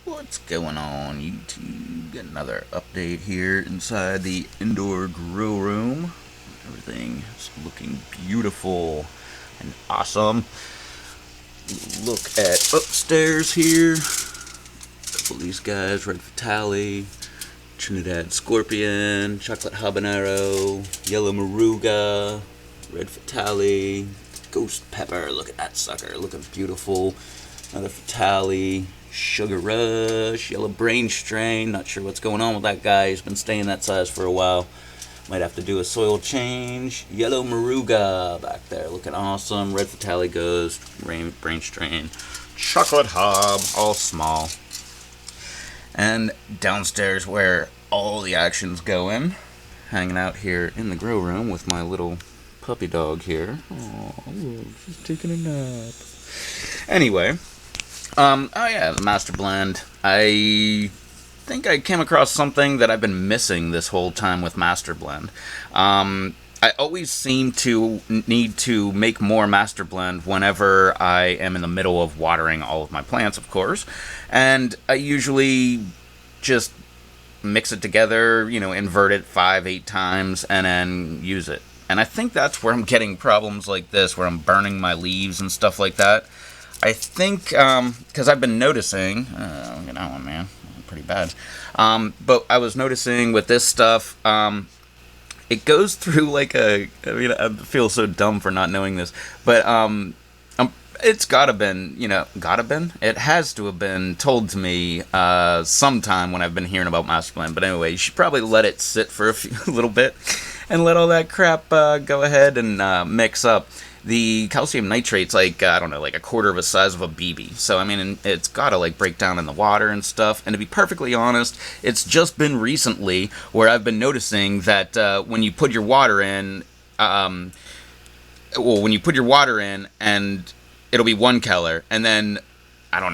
What's going on, YouTube? Got another update here inside the indoor grow room. Everything is looking beautiful and awesome. Look at upstairs here. A couple of these guys, Red Fatale, Trinidad Scorpion, Chocolate Habanero, Yellow Moruga, Red Fatale, Ghost Pepper. Look at that sucker, looking beautiful. Another Fatale, Sugar Rush, Yellow Brain Strain. Not sure what's going on with that guy. He's been staying that size for a while. Might have to do a soil change. Yellow Moruga back there, looking awesome. Red Fatale Ghost, Brain Strain, Chocolate Hob, all small. And downstairs where all the action's going, hanging out here in the grow room with my little puppy dog here. Oh, she's taking a nap. Anyway, oh yeah, the Master Blend. I think I came across something that I've been missing this whole time with Master Blend. I always seem to need to make more Master Blend whenever I am in the middle of watering all of my plants, of course. And I usually just mix it together, invert it 5-8 times, and then use it. And I think that's where I'm getting problems like this, where I'm burning my leaves and stuff like that. I think, because I've been noticing, look at that one, man, pretty bad. But I was noticing with this stuff, it goes through like I feel so dumb for not knowing this, but it's it has to have been told to me sometime when I've been hearing about Master Blend. But anyway, you should probably let it sit for a little bit and let all that crap go ahead and mix up. The calcium nitrate's like a quarter of the size of a BB. So, I mean, it's got to, break down in the water and stuff. And to be perfectly honest, it's just been recently where I've been noticing that when you put your water in, and it'll be one color, and then,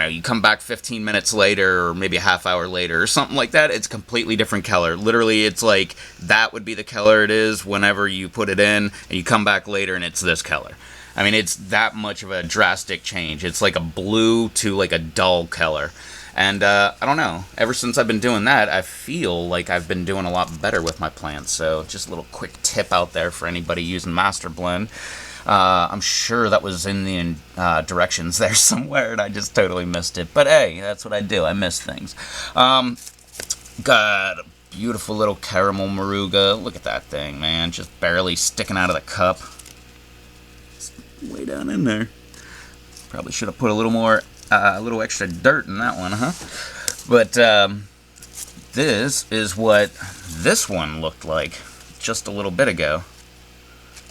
you come back 15 minutes later, or maybe a half hour later, or something like that, it's a completely different color. Literally, it's like, that would be the color it is whenever you put it in, and you come back later, and it's this color. I mean, it's that much of a drastic change. It's like a blue to, a dull color. And, I don't know, ever since I've been doing that, I feel like I've been doing a lot better with my plants. So, just a little quick tip out there for anybody using Master Blend. I'm sure that was in the directions there somewhere, and I just totally missed it. But hey, that's what I do. I miss things. Got a beautiful little caramel moruga. Look at that thing, man. Just barely sticking out of the cup. It's way down in there. Probably should have put a little extra dirt in that one, huh? But this is what this one looked like just a little bit ago.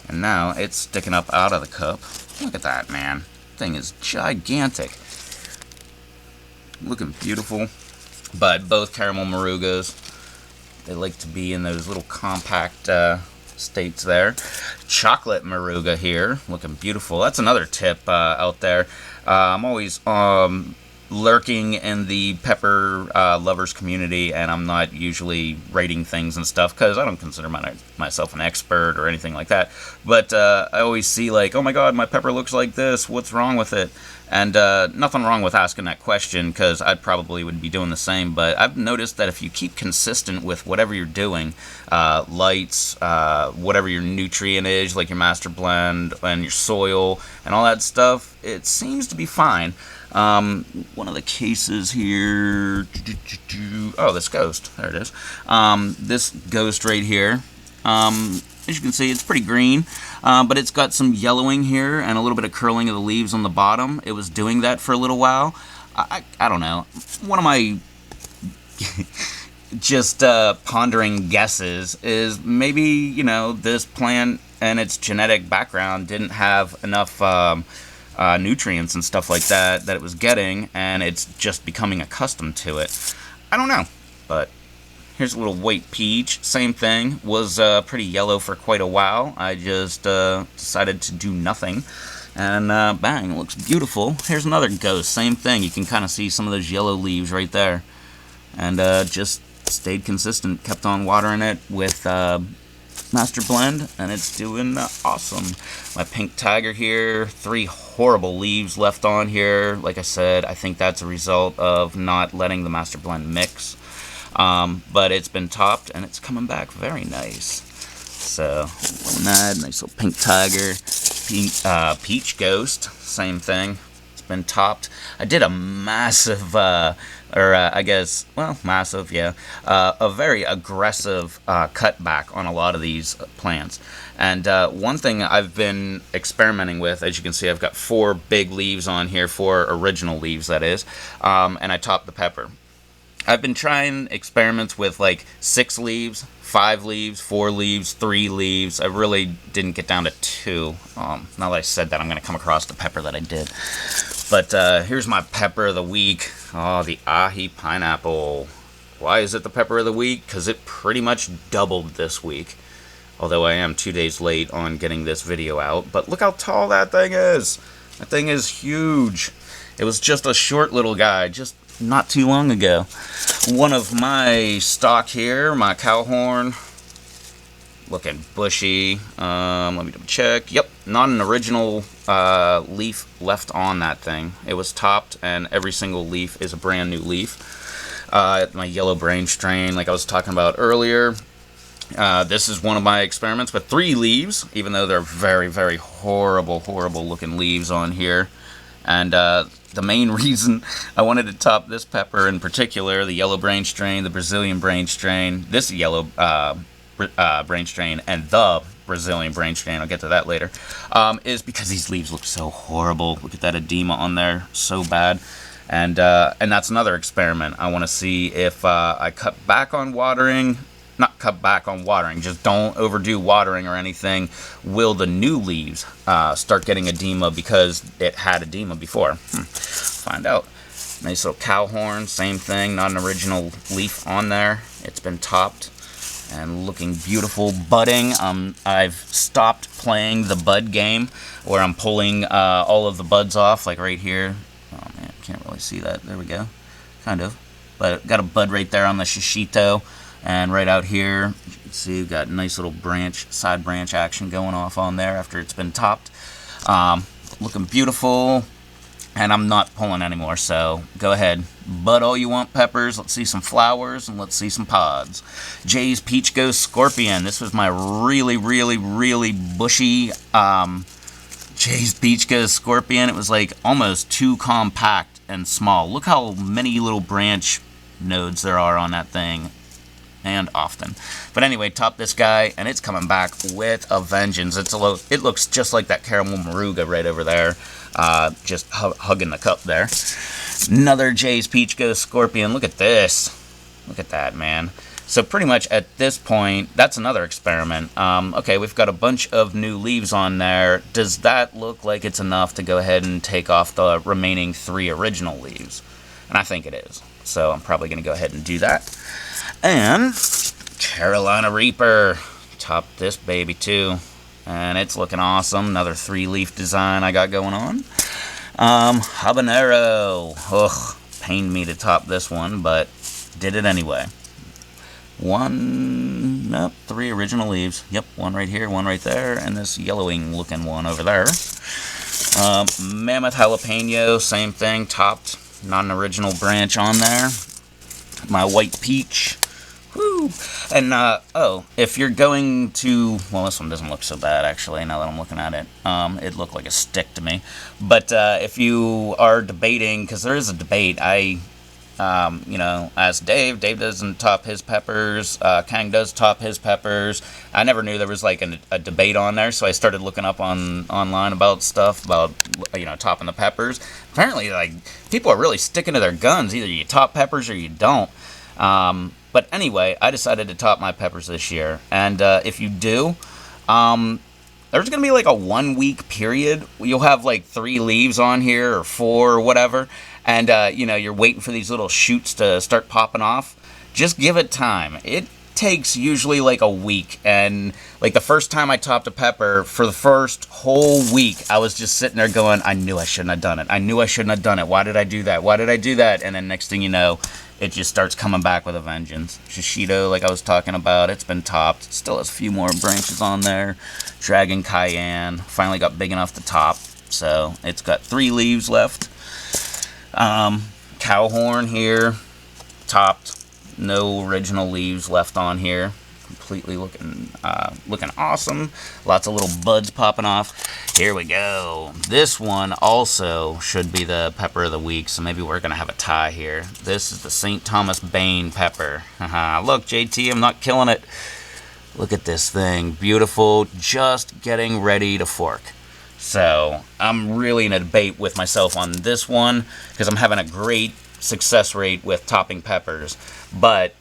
And now it's sticking up out of the cup. Look at that, man. Thing is gigantic. Looking beautiful. But both caramel morugas, they like to be in those little compact states there. Chocolate moruga here, looking beautiful. That's another tip out there. I'm always lurking in the pepper lovers community, and I'm not usually rating things and stuff because I don't consider myself an expert or anything like that. But I always see oh my god, my pepper looks like this, what's wrong with it? And nothing wrong with asking that question, because I probably would be doing the same. But I've noticed that if you keep consistent with whatever you're doing, lights, whatever your nutrient is, like your Master Blend and your soil and all that stuff, it seems to be fine. One of the cases here, oh, this ghost, there it is. This ghost right here, as you can see, it's pretty green, but it's got some yellowing here and a little bit of curling of the leaves on the bottom. It was doing that for a little while. I don't know. One of my just pondering guesses is maybe, this plant and its genetic background didn't have enough nutrients and stuff like that it was getting, and it's just becoming accustomed to it. I don't know, but here's a little white peach. Same thing, was pretty yellow for quite a while. I just decided to do nothing, and bang, it looks beautiful. Here's another ghost, same thing. You can kind of see some of those yellow leaves right there, and just stayed consistent, kept on watering it with master blend, and it's doing awesome. My pink tiger here, 3 horrible leaves left on here. Like I said, I think that's a result of not letting the master blend mix. But it's been topped, and it's coming back very nice. So, that nice little pink tiger, peach ghost, same thing. It's been topped. I did a massive, I guess, well, massive, yeah, a very aggressive cutback on a lot of these plants. And one thing I've been experimenting with, as you can see, I've got 4 big leaves on here, 4 original leaves, that is, and I topped the pepper. I've been trying experiments with like 6 leaves, 5 leaves, 4 leaves, 3 leaves. I really didn't get down to 2. Now that I said that, I'm going to come across the pepper that I did. But here's my pepper of the week. Oh, the Aji Pineapple. Why is it the pepper of the week? Because it pretty much doubled this week. Although I am 2 days late on getting this video out. But look how tall that thing is. That thing is huge. It was just a short little guy, just not too long ago. One of my stock here, my cow horn, looking bushy. Let me double check. Yep, not an original leaf left on that thing. It was topped, and every single leaf is a brand new leaf. My yellow brain strain, like I was talking about earlier. This is one of my experiments with 3 leaves, even though they're very, very horrible looking leaves on here. And the main reason I wanted to top this pepper in particular, the yellow brain strain, the Brazilian brain strain, this yellow brain strain, and the Brazilian brain strain, I'll get to that later, is because these leaves look so horrible. Look at that edema on there, so bad. And that's another experiment. I want to see if I cut back on watering. Not cut back on watering, just don't overdo watering or anything. Will the new leaves start getting edema because it had edema before? Find out. Nice little cow horn, same thing, not an original leaf on there. It's been topped and looking beautiful. Budding, I've stopped playing the bud game where I'm pulling all of the buds off, like right here. Oh man, can't really see that. There we go. Kind of. But got a bud right there on the shishito. And right out here, you can see we've got nice little branch, side branch action going off on there after it's been topped. Looking beautiful, and I'm not pulling anymore, so go ahead. Bud all you want, peppers. Let's see some flowers, and let's see some pods. Jay's Peach Ghost Scorpion. This was my really bushy Jay's Peach Ghost Scorpion. It was like almost too compact and small. Look how many little branch nodes there are on that thing. And often. But anyway, top this guy, and it's coming back with a vengeance. It looks just like that caramel moruga right over there, just hugging the cup there. Another Jay's Peach Ghost Scorpion. Look at this. Look at that, man. So pretty much at this point, that's another experiment. Okay, we've got a bunch of new leaves on there. Does that look like it's enough to go ahead and take off the remaining 3 original leaves? And I think it is. So I'm probably going to go ahead and do that. And Carolina Reaper, top this baby too, and it's looking awesome. Another 3-leaf design I got going on. Habanero, ugh, pained me to top this one, but did it anyway. 3 original leaves. Yep, 1 right here, 1 right there, and this yellowing looking one over there. Mammoth Jalapeno, same thing, topped, not an original branch on there. My white peach. Woo! And, if you're going to... Well, this one doesn't look so bad, actually, now that I'm looking at it. It looked like a stick to me. But if you are debating, because there is a debate, I asked Dave. Dave doesn't top his peppers. Kang does top his peppers. I never knew there was, like, a debate on there, so I started looking up online about stuff, about, topping the peppers. Apparently, like, people are really sticking to their guns. Either you top peppers or you don't. But anyway, I decided to top my peppers this year. And if you do, there's going to be like a 1-week period. You'll have like 3 leaves on here or 4 or whatever. And, you're waiting for these little shoots to start popping off. Just give it time. takes usually like a week. And like the first time I topped a pepper, for the first whole week, I was just sitting there going, I knew I shouldn't have done it. I knew I shouldn't have done it. Why did I do that? Why did I do that? And then next thing you know, it just starts coming back with a vengeance. Shishido, like I was talking about, it's been topped. It still has a few more branches on there. Dragon Cayenne finally got big enough to top, so it's got 3 leaves left. Cowhorn here, topped. No original leaves left on here. Completely looking awesome. Lots of little buds popping off. Here we go. This one also should be the pepper of the week, so maybe we're gonna have a tie here. This is the St. Thomas Bane pepper. Look, JT, I'm not killing it. Look at this thing. Beautiful. Just getting ready to fork. So I'm really in a debate with myself on this one because I'm having a great success rate with topping peppers. But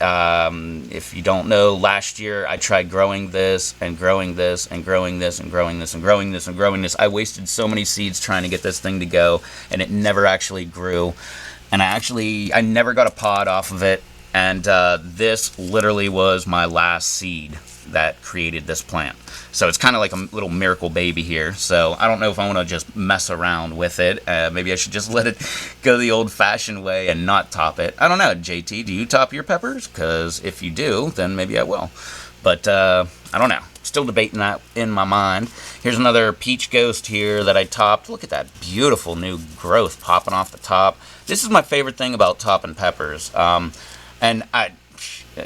if you don't know, last year I tried growing this and growing this and growing this and growing this and growing this and growing this. I wasted so many seeds trying to get this thing to go, and it never actually grew. And I never got a pod off of it. And this literally was my last seed that created this plant. So it's kind of like a little miracle baby here. So I don't know if I want to just mess around with it. Maybe I should just let it go the old-fashioned way and not top it. I don't know, JT, do you top your peppers? Because if you do, then maybe I will. But I don't know. Still debating that in my mind. Here's another peach ghost here that I topped. Look at that beautiful new growth popping off the top. This is my favorite thing about topping peppers. And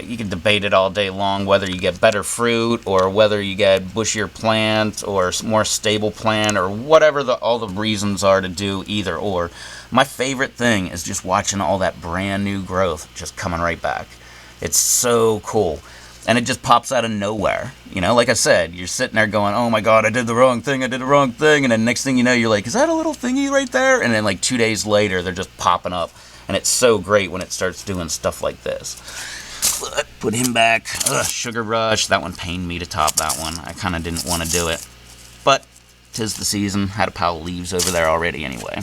you can debate it all day long whether you get better fruit or whether you get bushier plant or more stable plant or whatever all the reasons are to do either or. My favorite thing is just watching all that brand new growth just coming right back. It's so cool. And it just pops out of nowhere. You know, like I said, you're sitting there going, oh my God, I did the wrong thing. And then next thing you know, you're like, is that a little thingy right there? And then like 2 days later, they're just popping up. And it's so great when it starts doing stuff like this. Put him back. Sugar Rush. That one pained me to top that one. I kind of didn't want to do it. But 'tis the season. Had a pile of leaves over there already anyway.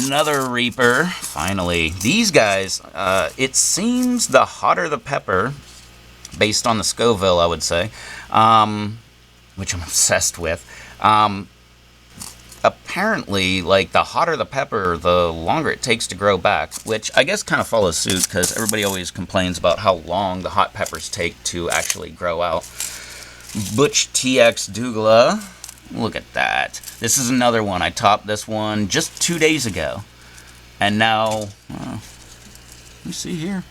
Another Reaper. Finally. These guys, it seems the hotter the pepper, based on the Scoville, I would say, which I'm obsessed with, apparently, like, the hotter the pepper, the longer it takes to grow back, which I guess kind of follows suit because everybody always complains about how long the hot peppers take to actually grow out. Butch TX Douglas. Look at that. This is another one. I topped this one just 2 days ago. And now, let me see here.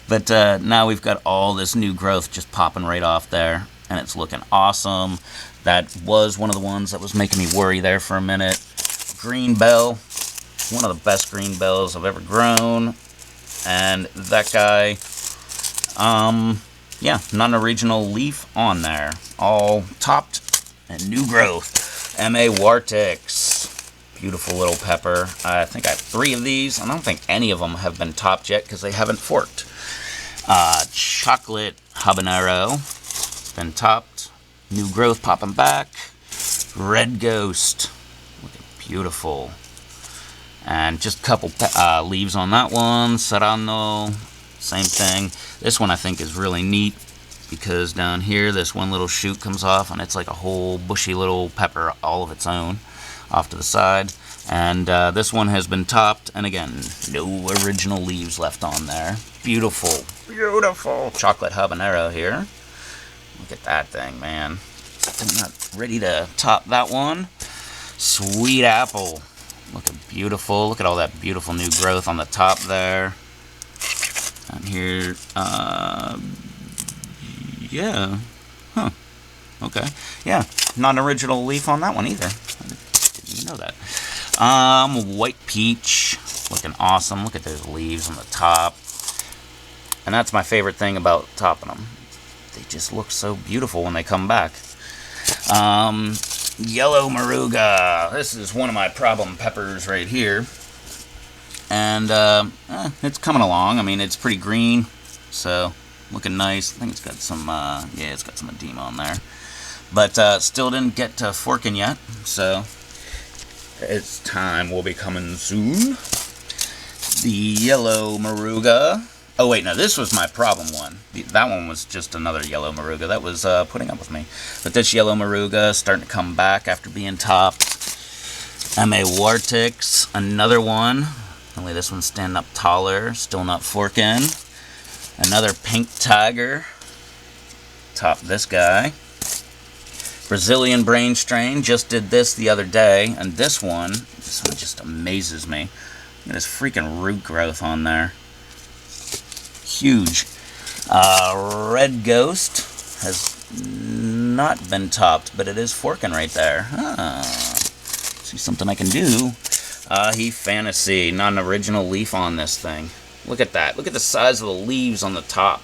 But now we've got all this new growth just popping right off there. And it's looking awesome. That was one of the ones that was making me worry there for a minute. Green Bell. One of the best green bells I've ever grown. And that guy, yeah, not an original leaf on there. All topped and new growth. M.A. Wartix. Beautiful little pepper. I think I have 3 of these. I don't think any of them have been topped yet because they haven't forked. Chocolate Habanero. It's been topped. New growth popping back. Red Ghost. Looking beautiful. And just a couple leaves on that one. Serrano. Same thing. This one I think is really neat because down here this one little shoot comes off and it's like a whole bushy little pepper all of its own off to the side. And this one has been topped, and again, no original leaves left on there. Beautiful, beautiful chocolate habanero here. Look at that thing, man. I'm not ready to top that one. Sweet apple. Looking beautiful. Look at all that beautiful new growth on the top there. And here, yeah. Huh. Okay. Yeah, not an original leaf on that one either. I didn't even know that. White peach. Looking awesome. Look at those leaves on the top. And that's my favorite thing about topping them. They just look so beautiful when they come back. Yellow Moruga. This is one of my problem peppers right here. And it's coming along. I mean, it's pretty green, so looking nice. I think it's got some, yeah, it's got some edema on there. But still didn't get to forking yet, so its time will be coming soon. The Yellow Moruga. Oh wait, no, this was my problem one. That one was just another yellow Moruga that was putting up with me. But this yellow Moruga starting to come back after being topped. M.A. Wartix, another one. Only this one's standing up taller, still not forking. Another pink tiger. Top this guy. Brazilian brain strain, just did this the other day. And this one just amazes me. Look at this freaking root growth on there. Huge. Red Ghost has not been topped, but it is forking right there. See something I can do. Aji Fantasy, not an original leaf on this thing. Look at that. Look at the size of the leaves on the top.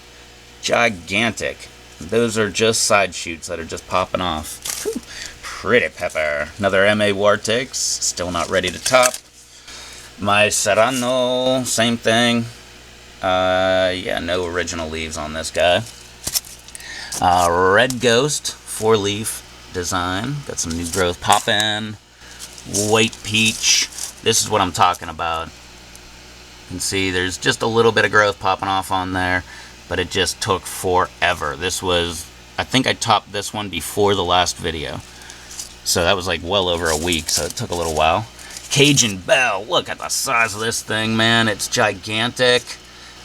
Gigantic. Those are just side shoots that are just popping off. Whew. Pretty pepper. Another M.A. Wartix, still not ready to top. My Serrano, same thing. Yeah, no original leaves on this guy. Red Ghost, 4-leaf design. Got some new growth poppin'. White Peach. This is what I'm talking about. You can see there's just a little bit of growth popping off on there, but it just took forever. This was, I think I topped this one before the last video. So that was like well over a week, so it took a little while. Cajun Belle, look at the size of this thing, man. It's gigantic.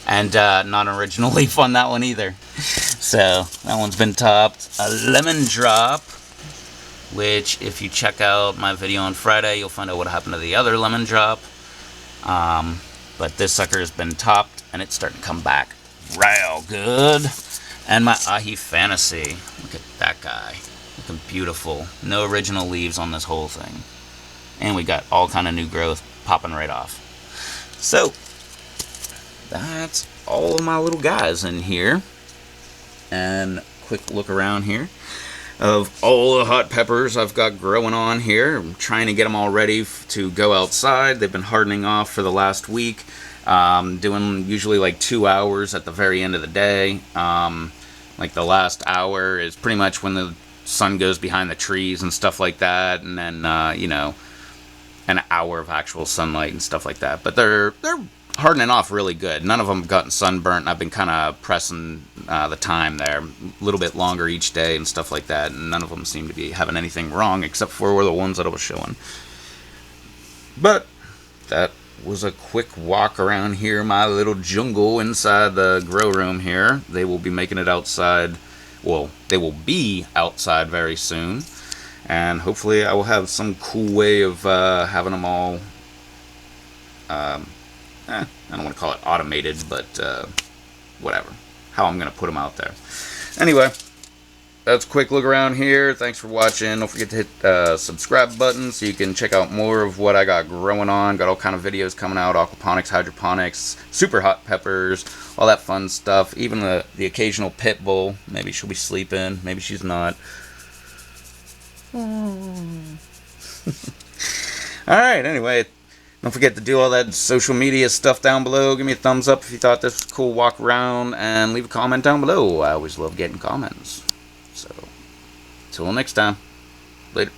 And not an original leaf on that one either. So that one's been topped. A Lemon Drop, which if you check out my video on Friday, you'll find out what happened to the other Lemon Drop. But this sucker has been topped, and it's starting to come back real good. And my Aji Fantasy. Look at that guy. Looking beautiful. No original leaves on this whole thing. And we got all kind of new growth popping right off. So that's all of my little guys in here. And quick look around here of all the hot peppers I've got growing on here. I'm trying to get them all ready to go outside. They've been hardening off for the last week. Doing usually like 2 hours at the very end of the day. Like the last hour is pretty much when the sun goes behind the trees and stuff like that. And then, you know, an hour of actual sunlight and stuff like that. But they're hardening off really good. None of them have gotten sunburnt. I've been kind of pressing the time there a little bit longer each day and stuff like that, and none of them seem to be having anything wrong except for the ones that I was showing. But that was a quick walk around here, my little jungle inside the grow room here. They will be making it outside. Well, they will be outside very soon, and hopefully I will have some cool way of having them all I don't want to call it automated, but whatever. How I'm going to put them out there. Anyway, that's a quick look around here. Thanks for watching. Don't forget to hit the subscribe button so you can check out more of what I got growing on. Got all kind of videos coming out. Aquaponics, hydroponics, super hot peppers, all that fun stuff. Even the occasional pit bull. Maybe she'll be sleeping. Maybe she's not. Alright, anyway. Don't forget to do all that social media stuff down below. Give me a thumbs up if you thought this was cool. Walk around and leave a comment down below. I always love getting comments. So, till next time. Later.